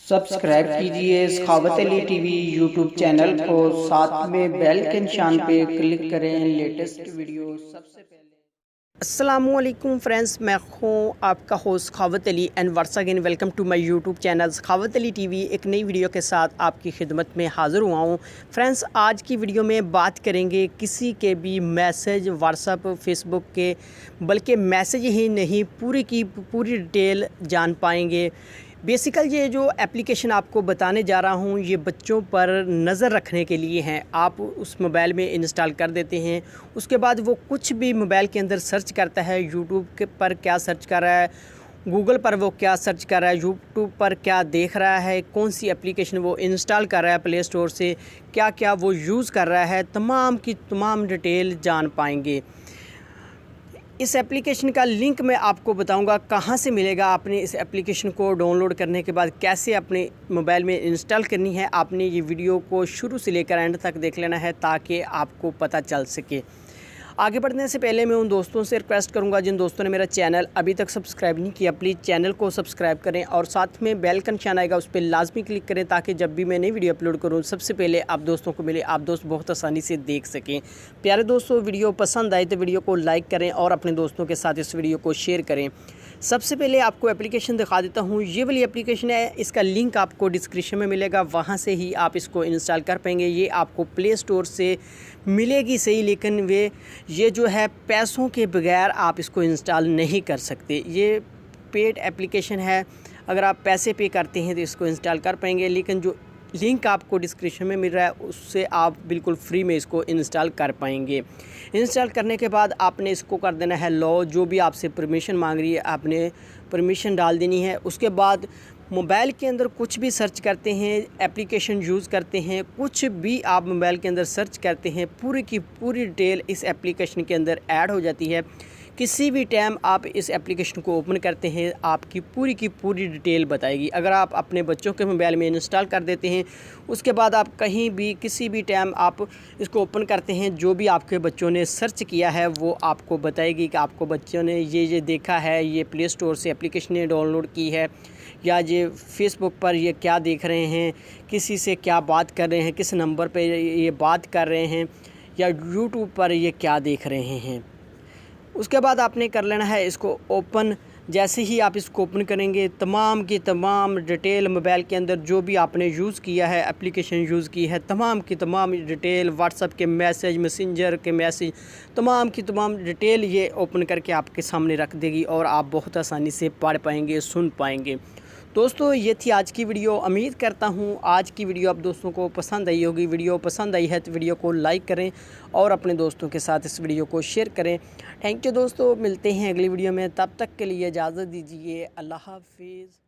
Subscribe कीजिए सखावत Ali TV YouTube channel को, साथ में बेल के निशान पे क्लिक करें लेटेस्ट वीडियो सबसे पहले। अस्सलामुअलैकुम फ्रेंड्स, मैं हूँ आपका host Sakhawat Ali and once again welcome to my YouTube channel Sakhawat Ali TV. एक नई वीडियो के साथ आपकी खिदमत में हाज़िर हुआ हूँ। फ्रेंड्स, आज की वीडियो में बात करेंगे किसी के भी मैसेज व्हाट्सएप फेसबुक के, बल्कि मैसेज ही नहीं पूरी की पूरी डिटेल जान पाएंगे। बेसिकल ये जो एप्लीकेशन आपको बताने जा रहा हूँ ये बच्चों पर नज़र रखने के लिए हैं। आप उस मोबाइल में इंस्टॉल कर देते हैं, उसके बाद वो कुछ भी मोबाइल के अंदर सर्च करता है, यूट्यूब के पर क्या सर्च कर रहा है, गूगल पर वो क्या सर्च कर रहा है, यूट्यूब पर क्या देख रहा है, कौन सी एप्लीकेशन वो इंस्टॉल कर रहा है प्ले स्टोर से, क्या क्या वो यूज़ कर रहा है, तमाम की तमाम डिटेल जान पाएंगे। इस एप्लीकेशन का लिंक मैं आपको बताऊंगा कहां से मिलेगा। आपने इस एप्लीकेशन को डाउनलोड करने के बाद कैसे अपने मोबाइल में इंस्टॉल करनी है, आपने ये वीडियो को शुरू से लेकर एंड तक देख लेना है ताकि आपको पता चल सके। आगे बढ़ने से पहले मैं उन दोस्तों से रिक्वेस्ट करूंगा जिन दोस्तों ने मेरा चैनल अभी तक सब्सक्राइब नहीं किया, प्लीज़ चैनल को सब्सक्राइब करें और साथ में बेल का निशान आएगा उस पर लाजमी क्लिक करें ताकि जब भी मैं नई वीडियो अपलोड करूं सबसे पहले आप दोस्तों को मिले, आप दोस्त बहुत आसानी से देख सकें। प्यारे दोस्तों, वीडियो पसंद आए तो वीडियो को लाइक करें और अपने दोस्तों के साथ इस वीडियो को शेयर करें। सबसे पहले आपको एप्लीकेशन दिखा देता हूँ। ये वाली एप्लीकेशन है, इसका लिंक आपको डिस्क्रिप्शन में मिलेगा, वहाँ से ही आप इसको इंस्टॉल कर पाएंगे। ये आपको प्ले स्टोर से मिलेगी सही, लेकिन ये जो है पैसों के बगैर आप इसको इंस्टॉल नहीं कर सकते। ये पेड एप्लीकेशन है, अगर आप पैसे पे करते हैं तो इसको इंस्टॉल कर पाएंगे, लेकिन जो लिंक आपको डिस्क्रिप्शन में मिल रहा है उससे आप बिल्कुल फ्री में इसको इंस्टॉल कर पाएंगे। इंस्टॉल करने के बाद आपने इसको कर देना है लो, जो भी आपसे परमिशन मांग रही है आपने परमिशन डाल देनी है। उसके बाद मोबाइल के अंदर कुछ भी सर्च करते हैं, एप्लीकेशन यूज़ करते हैं, कुछ भी आप मोबाइल के अंदर सर्च करते हैं, पूरी की पूरी डिटेल इस एप्लीकेशन के अंदर ऐड हो जाती है। किसी भी टाइम आप इस एप्लीकेशन को ओपन करते हैं आपकी पूरी की पूरी डिटेल बताएगी। अगर आप अपने बच्चों के मोबाइल में इंस्टॉल कर देते हैं, उसके बाद आप कहीं भी किसी भी टाइम आप इसको ओपन करते हैं, जो भी आपके बच्चों ने सर्च किया है वो आपको बताएगी कि आपको बच्चों ने ये देखा है, ये प्ले स्टोर से एप्लीकेशन ने डाउनलोड की है, या ये फेसबुक पर ये क्या देख रहे हैं, किसी से क्या बात कर रहे हैं, किस नंबर पे ये बात कर रहे हैं, या यूट्यूब पर ये क्या देख रहे हैं। उसके बाद आपने कर लेना है इसको ओपन। जैसे ही आप इसको ओपन करेंगे तमाम की तमाम डिटेल मोबाइल के अंदर जो भी आपने यूज़ किया है, एप्लीकेशन यूज़ की है, तमाम की तमाम डिटेल, व्हाट्सएप के मैसेज, मैसेंजर के मैसेज, तमाम की तमाम डिटेल ये ओपन करके आपके सामने रख देगी और आप बहुत आसानी से पढ़ पाएंगे, सुन पाएंगे। दोस्तों, ये थी आज की वीडियो। उम्मीद करता हूँ आज की वीडियो आप दोस्तों को पसंद आई होगी। वीडियो पसंद आई है तो वीडियो को लाइक करें और अपने दोस्तों के साथ इस वीडियो को शेयर करें। थैंक यू दोस्तों, मिलते हैं अगली वीडियो में, तब तक के लिए इजाज़त दीजिए। अल्लाह हाफिज़।